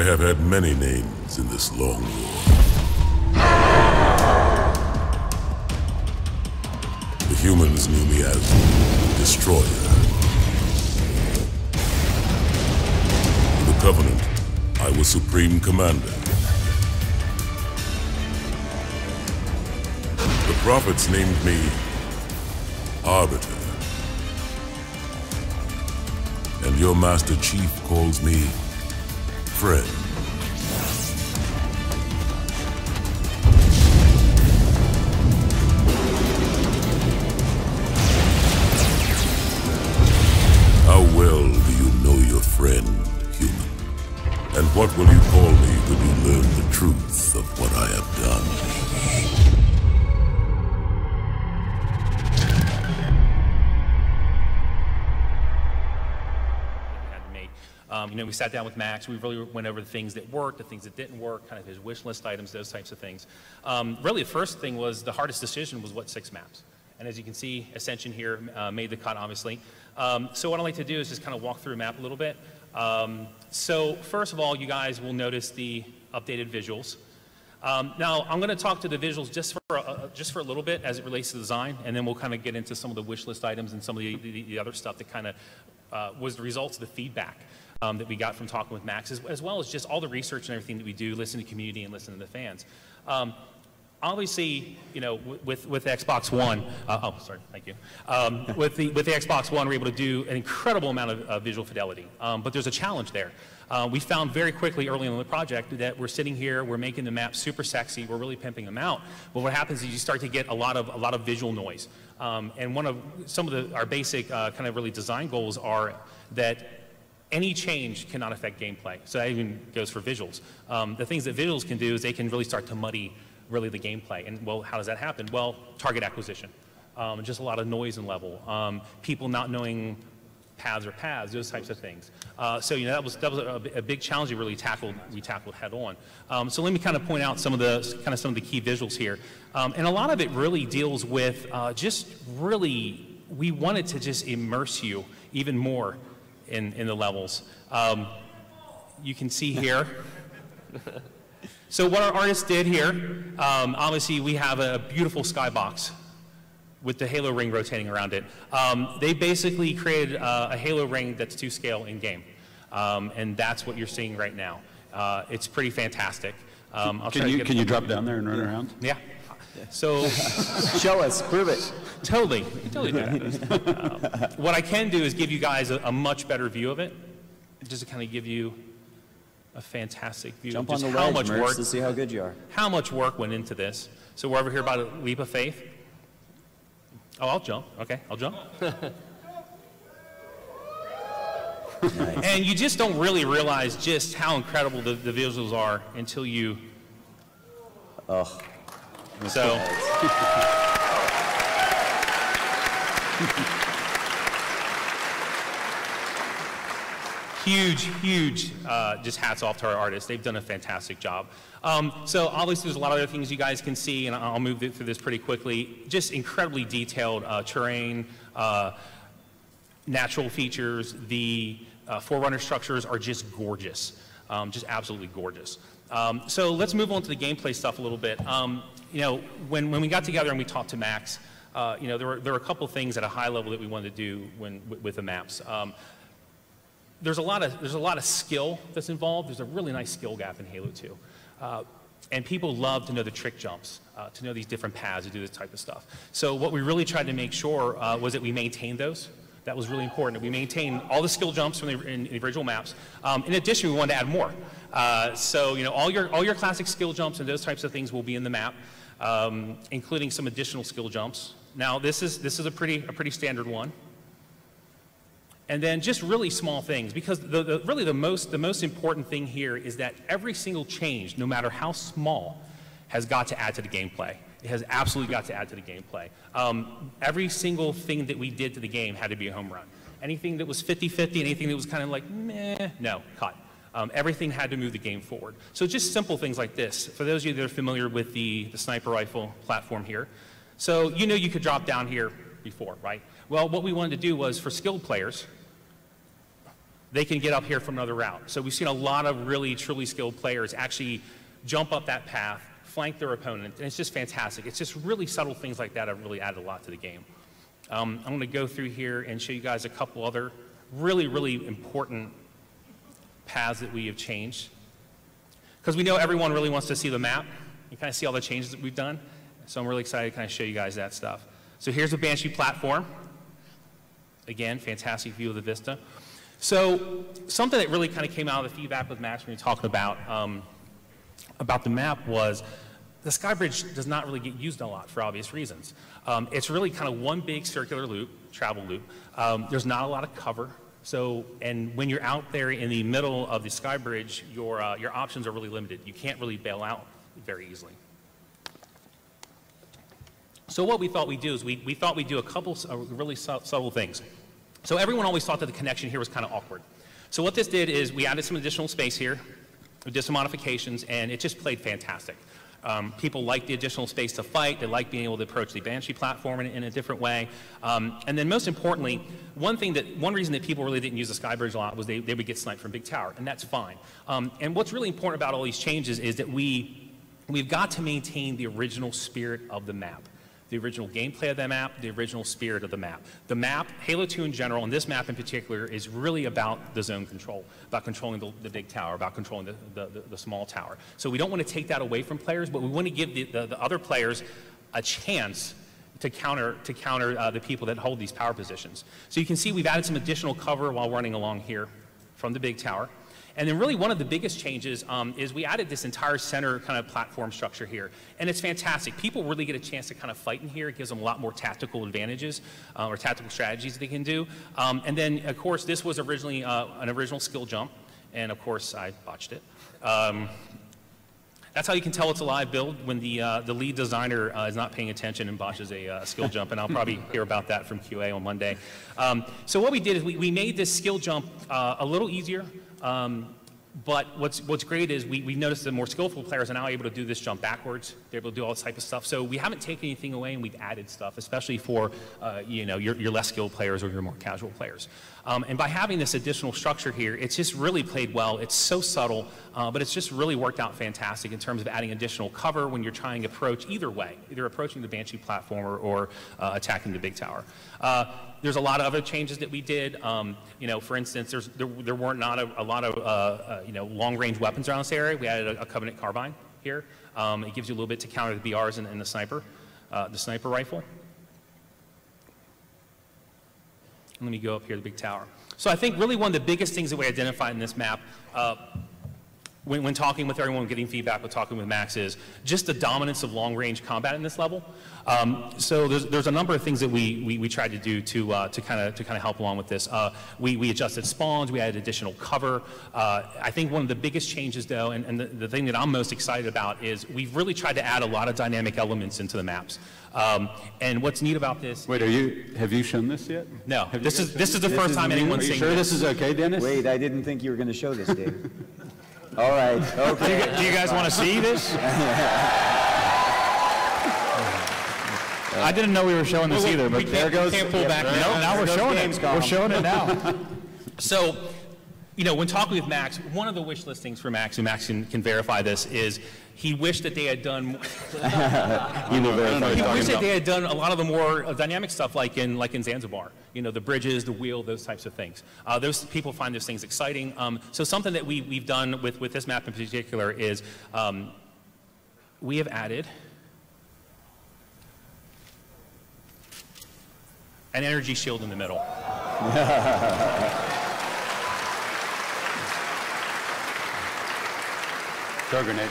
I have had many names in this long war. The humans knew me as Destroyer. In the Covenant, I was Supreme Commander. The Prophets named me Arbiter. And your Master Chief calls me friend. How well do you know your friend, human? And what will you call me when you learn the truth of what I have done? We sat down with Max. We really went over the things that worked, the things that didn't work, kind of his wish list items, those types of things. Really, the first thing was the hardest decision was what 6 maps. And as you can see, Ascension here made the cut, obviously. So what I'd like to do is just kind of walk through a map a little bit. So first of all, you guys will notice the updated visuals. Now, I'm going to talk to the visuals just for a little bit as it relates to design, and then we'll kind of get into some of the wish list items and some of the other stuff that kind of was the results of the feedback that we got from talking with Max, as well as just all the research and everything that we do, listen to the community and listen to the fans. Obviously, with Xbox One, oh, sorry, thank you. With the Xbox One, we're able to do an incredible amount of visual fidelity, but there's a challenge there. We found very quickly early on in the project that we're sitting here, we're making the maps super sexy, we're really pimping them out, but what happens is you start to get a lot of visual noise. And some of our basic kind of really design goals are that any change cannot affect gameplay. So that even goes for visuals. The things that visuals can do is they can really start to muddy really the gameplay. And well, how does that happen? Well, target acquisition. Just a lot of noise and level. People not knowing paths are paths, those types of things. So that was a big challenge we tackled head on. So let me kind of point out some of the key visuals here. And a lot of it really deals with we wanted to just immerse you even more in the levels. You can see here. So what our artists did here, obviously we have a beautiful skybox with the Halo ring rotating around it. They basically created a Halo ring that's to scale in game. And that's what you're seeing right now. It's pretty fantastic. Can you drop down there and run around? Yeah. So show us, prove it. Totally do that. What I can do is give you guys a much better view of it, just to kind of give you a fantastic view Jump of just on the how ledge, much Mertz, work to see how good you are. How much work went into this. So we're over here about a leap of faith. Oh, I'll jump. Okay, I'll jump. Nice. And you just don't really realize just how incredible the visuals are until you. Oh. So. Huge, just hats off to our artists. They've done a fantastic job. So obviously there's a lot of other things you guys can see, and I'll move through this pretty quickly. Just incredibly detailed terrain, natural features. The Forerunner structures are just gorgeous, just absolutely gorgeous. So let's move on to the gameplay stuff a little bit. When we got together and we talked to Max, there were a couple things at a high level that we wanted to do with the maps. There's a lot of skill that's involved. There's a really nice skill gap in Halo 2. And people love to know the trick jumps, to know these different paths, to do this type of stuff. So what we really tried to make sure was that we maintained those. That was really important. We maintained all the skill jumps from the original maps. In addition, we wanted to add more. So all your classic skill jumps and those types of things will be in the map, including some additional skill jumps. Now this is a pretty standard one. And then just really small things, because really the most important thing here is that every single change, no matter how small, has got to add to the gameplay. It has absolutely got to add to the gameplay. Every single thing that we did to the game had to be a home run. Anything that was 50-50, anything that was kind of like, meh, no, cut. Everything had to move the game forward. So just simple things like this. For those of you that are familiar with the sniper rifle platform here, so you could drop down here before, right? Well, what we wanted to do was, for skilled players, they can get up here from another route. So we've seen a lot of really, truly skilled players actually jump up that path, flank their opponent, and it's just fantastic. It's just really subtle things like that have really added a lot to the game. I'm going to go through here and show you guys a couple other really, really important paths that we have changed. Because we know everyone really wants to see the map. You kind of see all the changes that we've done. So I'm really excited to kind of show you guys that stuff. So here's the Banshee platform. Again, fantastic view of the vista. So something that really kind of came out of the feedback with Max when we were talking about the map was the Skybridge does not really get used a lot for obvious reasons. It's really kind of one big circular loop, travel loop. There's not a lot of cover. So, and when you're out there in the middle of the Skybridge, your options are really limited. You can't really bail out very easily. So what we thought we'd do is we thought we'd do a couple really subtle things. So everyone always thought that the connection here was kind of awkward. So what this did is we added some additional space here, we did some modifications, and it just played fantastic. People like the additional space to fight. They like being able to approach the Banshee platform in a different way. And then most importantly, one reason that people really didn't use the Skybridge a lot was they would get sniped from Big Tower, and that's fine. And what's really important about all these changes is that we've got to maintain the original spirit of the map. The original gameplay of the map, the original spirit of the map. The map, Halo 2 in general, and this map in particular, is really about the zone control, about controlling the big tower, about controlling the small tower. So we don't want to take that away from players, but we want to give the other players a chance to counter the people that hold these power positions. So you can see we've added some additional cover while running along here from the big tower. And then really one of the biggest changes is we added this entire center kind of platform structure here. And it's fantastic. People really get a chance to kind of fight in here. It gives them a lot more tactical advantages or tactical strategies they can do. And then, of course, this was originally an original skill jump. And, of course, I botched it. That's how you can tell it's a live build, when the lead designer is not paying attention and botches a skill jump, and I'll probably hear about that from QA on Monday. So what we did is we made this skill jump a little easier, but what's great is we noticed that more skillful players are now able to do this jump backwards. They're able to do all this type of stuff. So we haven't taken anything away, and we've added stuff, especially for your less skilled players or your more casual players. And by having this additional structure here, it's just really played well. It's so subtle, but it's just really worked out fantastic in terms of adding additional cover when you're trying to approach either way, either approaching the Banshee platform or attacking the big tower. There's a lot of other changes that we did. For instance, there weren't not a lot of long-range weapons around this area. We added a Covenant carbine here. It gives you a little bit to counter the BRs and the sniper rifle. Let me go up here to the big tower. So I think really one of the biggest things that we identified in this map, when talking with everyone, getting feedback, with talking with Max, is just the dominance of long-range combat in this level. So there's a number of things that we tried to do to kind of help along with this. We adjusted spawns, we added additional cover. I think one of the biggest changes, though, and the thing that I'm most excited about, is we've really tried to add a lot of dynamic elements into the maps. And what's neat about this? Wait, have you shown this yet? No. This is the first time anyone's seen this. Are you sure this is okay, Dennis? Wait, I didn't think you were going to show this, Dave. All right, okay. Do you guys want to see this? I didn't know we were showing this either, but there goes. We can't pull back now. No, now we're showing it. We're showing it now. So, when talking with Max, one of the wish listings for Max, and Max can verify this, is he wished that they had done. He wished that they had done a lot of the more dynamic stuff, like in Zanzibar. The bridges, the wheel, those types of things. Those people find those things exciting. So something that we've done with this map in particular is we have added an energy shield in the middle. Throw grenade.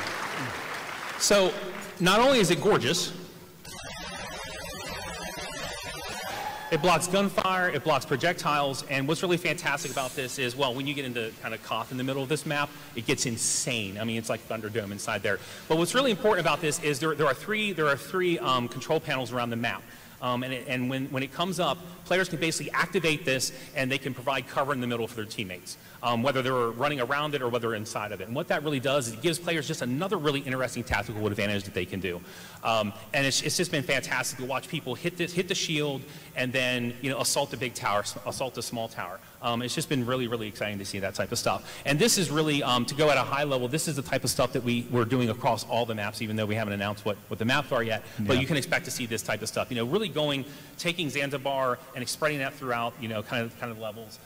So not only is it gorgeous, it blocks gunfire, it blocks projectiles, and what's really fantastic about this is, well, when you get into kind of Koth in the middle of this map, it gets insane. I mean, it's like Thunderdome inside there. But what's really important about this is there are three control panels around the map. And when it comes up, players can basically activate this, and they can provide cover in the middle for their teammates, whether they're running around it or whether they're inside of it. And what that really does is it gives players just another really interesting tactical advantage that they can do. And it's just been fantastic to watch people hit the shield and then assault the big tower, assault the small tower. It's just been really, really exciting to see that type of stuff. And this is really, to go at a high level, this is the type of stuff that we're doing across all the maps, even though we haven't announced what the maps are yet. But you can expect to see this type of stuff. Really taking Zanzibar and spreading that throughout, kind of levels.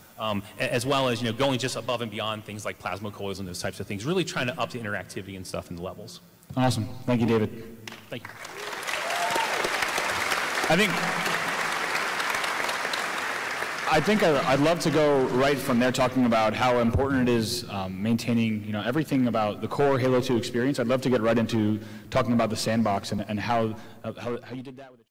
As well as going just above and beyond things like plasma coils and those types of things, really trying to up the interactivity and stuff in the levels. Awesome. Thank you, David. Thank you. I think I'd love to go right from there talking about how important it is maintaining everything about the core Halo 2 experience. I'd love to get right into talking about the sandbox and how you did that with